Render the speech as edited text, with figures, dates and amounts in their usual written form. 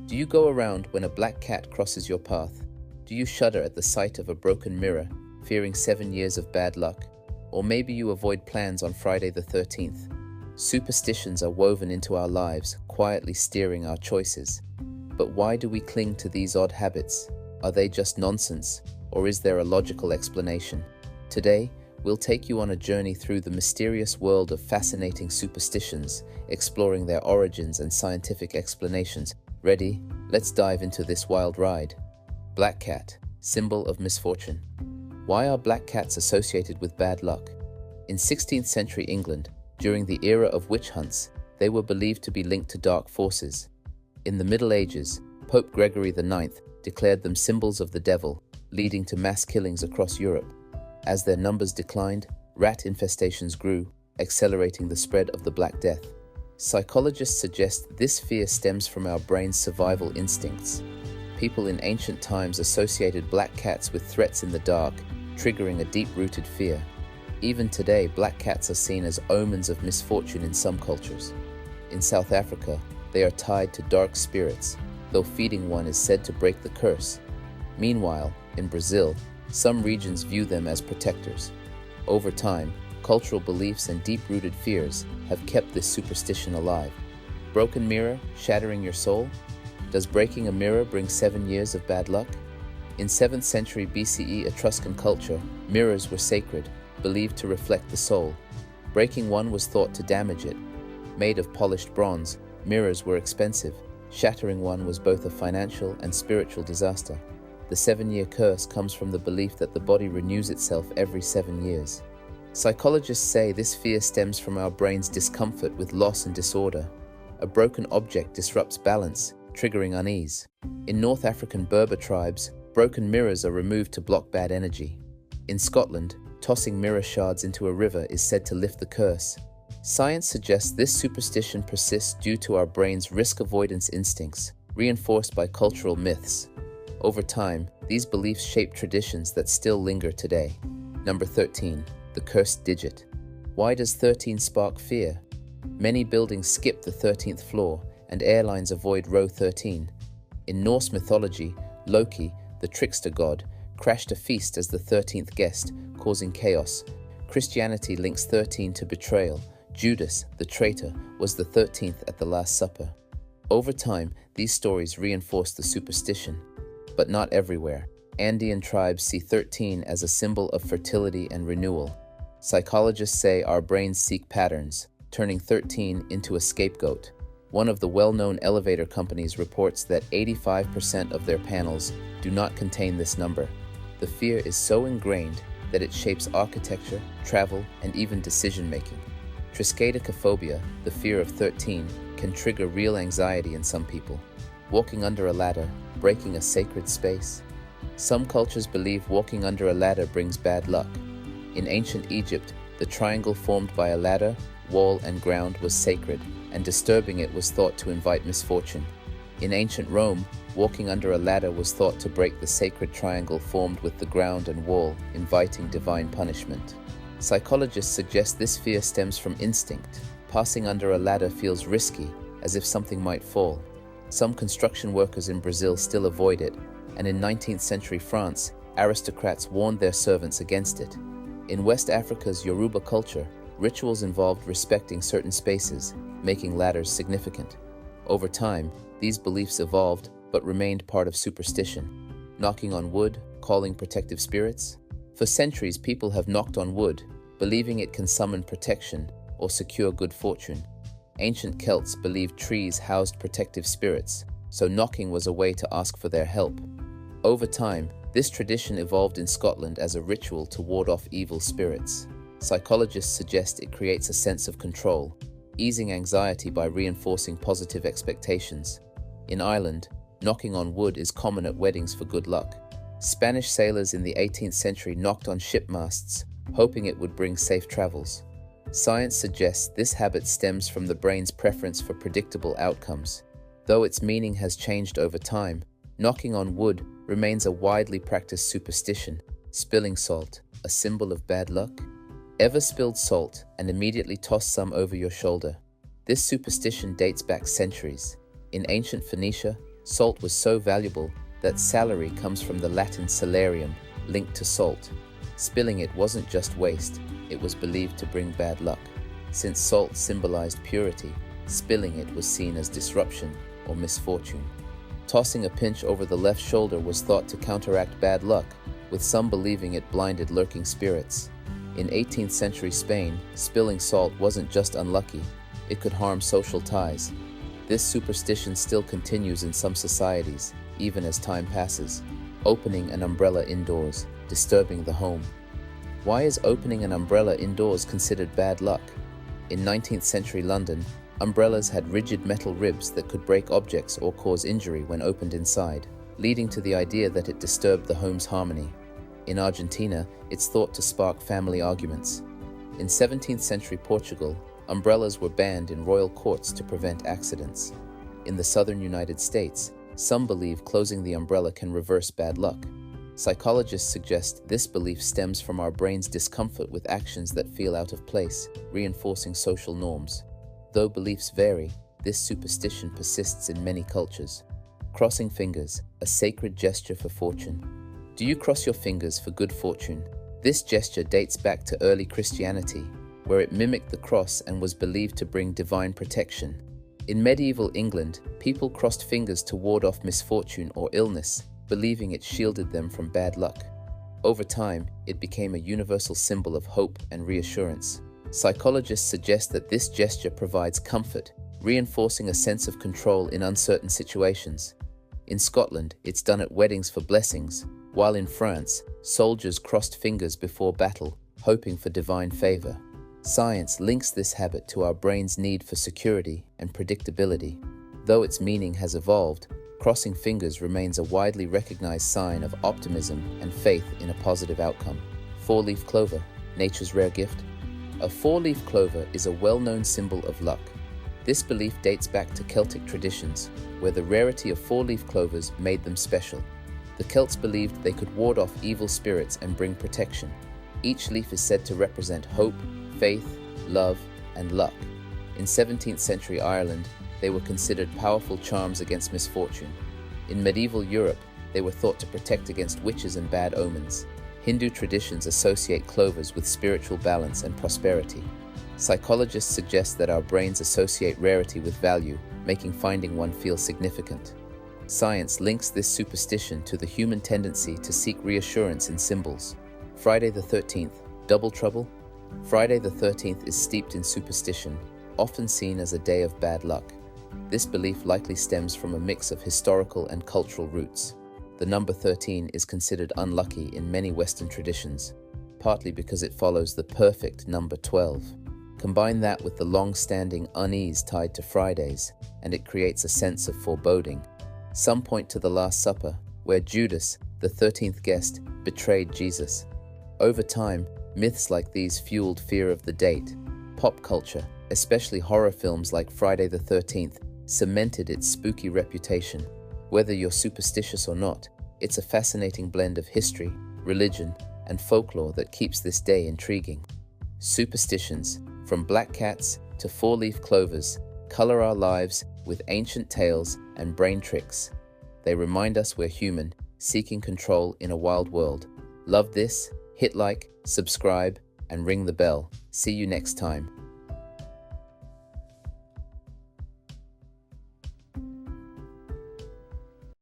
Do you go around when a black cat crosses your path? Do you shudder at the sight of a broken mirror, fearing 7 years of bad luck? Or maybe you avoid plans on Friday the 13th. Superstitions are woven into our lives, quietly steering our choices. But why do we cling to these odd habits? Are they just nonsense, or is there a logical explanation? Today, we'll take you on a journey through the mysterious world of fascinating superstitions, exploring their origins and scientific explanations. Ready? Let's dive into this wild ride. Black cat, symbol of misfortune. Why are black cats associated with bad luck? In 16th century England, during the era of witch hunts, they were believed to be linked to dark forces. In the Middle Ages, Pope Gregory IX declared them symbols of the devil, leading to mass killings across Europe. As their numbers declined, rat infestations grew, accelerating the spread of the Black Death. Psychologists suggest this fear stems from our brain's survival instincts. People in ancient times associated black cats with threats in the dark, triggering a deep-rooted fear. Even today, black cats are seen as omens of misfortune in some cultures. In South Africa, they are tied to dark spirits, though feeding one is said to break the curse. Meanwhile, in Brazil, some regions view them as protectors. Over time, cultural beliefs and deep-rooted fears have kept this superstition alive. Broken mirror, shattering your soul? Does breaking a mirror bring 7 years of bad luck? In 7th century BCE Etruscan culture, mirrors were sacred, believed to reflect the soul. Breaking one was thought to damage it. Made of polished bronze, mirrors were expensive. Shattering one was both a financial and spiritual disaster. The 7-year curse comes from the belief that the body renews itself every 7 years. Psychologists say this fear stems from our brain's discomfort with loss and disorder. A broken object disrupts balance, triggering unease. In North African Berber tribes, broken mirrors are removed to block bad energy. In Scotland, tossing mirror shards into a river is said to lift the curse. Science suggests this superstition persists due to our brain's risk avoidance instincts, reinforced by cultural myths. Over time, these beliefs shape traditions that still linger today. Number 13. The cursed digit. Why does 13 spark fear? Many buildings skip the 13th floor, and airlines avoid row 13. In Norse mythology, Loki, the trickster god, crashed a feast as the 13th guest, causing chaos. Christianity links 13 to betrayal. Judas, the traitor, was the 13th at the Last Supper. Over time, these stories reinforce the superstition. But not everywhere. Andean tribes see 13 as a symbol of fertility and renewal. Psychologists say our brains seek patterns, turning 13 into a scapegoat. One of the well-known elevator companies reports that 85% of their panels do not contain this number. The fear is so ingrained that it shapes architecture, travel, and even decision-making. Triskaidekaphobia, the fear of 13, can trigger real anxiety in some people. Walking under a ladder, breaking a sacred space. Some cultures believe walking under a ladder brings bad luck. In ancient Egypt, the triangle formed by a ladder, wall, and ground was sacred, and disturbing it was thought to invite misfortune. In ancient Rome, walking under a ladder was thought to break the sacred triangle formed with the ground and wall, inviting divine punishment. Psychologists suggest this fear stems from instinct. Passing under a ladder feels risky, as if something might fall. Some construction workers in Brazil still avoid it, and in 19th century France, aristocrats warned their servants against it. In West Africa's Yoruba culture, rituals involved respecting certain spaces, making ladders significant. Over time, these beliefs evolved but remained part of superstition. Knocking on wood, calling protective spirits. For centuries, people have knocked on wood, believing it can summon protection or secure good fortune. Ancient Celts believed trees housed protective spirits, so knocking was a way to ask for their help. Over time, this tradition evolved in Scotland as a ritual to ward off evil spirits. Psychologists suggest it creates a sense of control, easing anxiety by reinforcing positive expectations. In Ireland, knocking on wood is common at weddings for good luck. Spanish sailors in the 18th century knocked on ship masts, hoping it would bring safe travels. Science suggests this habit stems from the brain's preference for predictable outcomes. Though its meaning has changed over time, knocking on wood remains a widely practiced superstition. Spilling salt, a symbol of bad luck? Ever spilled salt and immediately tossed some over your shoulder? This superstition dates back centuries. In ancient Phoenicia, Salt was so valuable that salary comes from the Latin salarium, linked to salt. Spilling it wasn't just waste, it was believed to bring bad luck. Since salt symbolized purity, spilling it was seen as disruption or misfortune. Tossing a pinch over the left shoulder was thought to counteract bad luck, with some believing it blinded lurking spirits. In 18th century Spain, spilling salt wasn't just unlucky, it could harm social ties. This superstition still continues in some societies, even as time passes. Opening an umbrella indoors, disturbing the home. Why is opening an umbrella indoors considered bad luck? In 19th century London, umbrellas had rigid metal ribs that could break objects or cause injury when opened inside, leading to the idea that it disturbed the home's harmony. In Argentina, it's thought to spark family arguments. In 17th century Portugal, umbrellas were banned in royal courts to prevent accidents. In the southern United States, some believe closing the umbrella can reverse bad luck. Psychologists suggest this belief stems from our brain's discomfort with actions that feel out of place, reinforcing social norms. Though beliefs vary, this superstition persists in many cultures. Crossing fingers, a sacred gesture for fortune. Do you cross your fingers for good fortune? This gesture dates back to early Christianity, where it mimicked the cross and was believed to bring divine protection. In medieval England, people crossed fingers to ward off misfortune or illness, believing it shielded them from bad luck. Over time, it became a universal symbol of hope and reassurance. Psychologists suggest that this gesture provides comfort, reinforcing a sense of control in uncertain situations. In Scotland, it's done at weddings for blessings, while in France, soldiers crossed fingers before battle, hoping for divine favor. Science links this habit to our brain's need for security and predictability. Though its meaning has evolved, crossing fingers remains a widely recognized sign of optimism and faith in a positive outcome. Four-leaf clover, nature's rare gift. A four-leaf clover is a well-known symbol of luck. This belief dates back to Celtic traditions, where the rarity of four-leaf clovers made them special. The Celts believed they could ward off evil spirits and bring protection. Each leaf is said to represent hope, faith, love, and luck. In 17th century Ireland, they were considered powerful charms against misfortune. In medieval Europe, they were thought to protect against witches and bad omens. Hindu traditions associate clovers with spiritual balance and prosperity. Psychologists suggest that our brains associate rarity with value, making finding one feel significant. Science links this superstition to the human tendency to seek reassurance in symbols. Friday the 13th, double trouble? Friday the 13th is steeped in superstition, often seen as a day of bad luck. This belief likely stems from a mix of historical and cultural roots. The number 13 is considered unlucky in many Western traditions, partly because it follows the perfect number 12. Combine that with the long-standing unease tied to Fridays, and it creates a sense of foreboding. Some point to the Last Supper, where Judas, the 13th guest, betrayed Jesus. Over time, myths like these fueled fear of the date. Pop culture, especially horror films like Friday the 13th, cemented its spooky reputation. Whether you're superstitious or not, it's a fascinating blend of history, religion, and folklore that keeps this day intriguing. Superstitions, from black cats to four-leaf clovers, color our lives with ancient tales and brain tricks. They remind us we're human, seeking control in a wild world. Love this? Hit like, subscribe, and ring the bell. See you next time.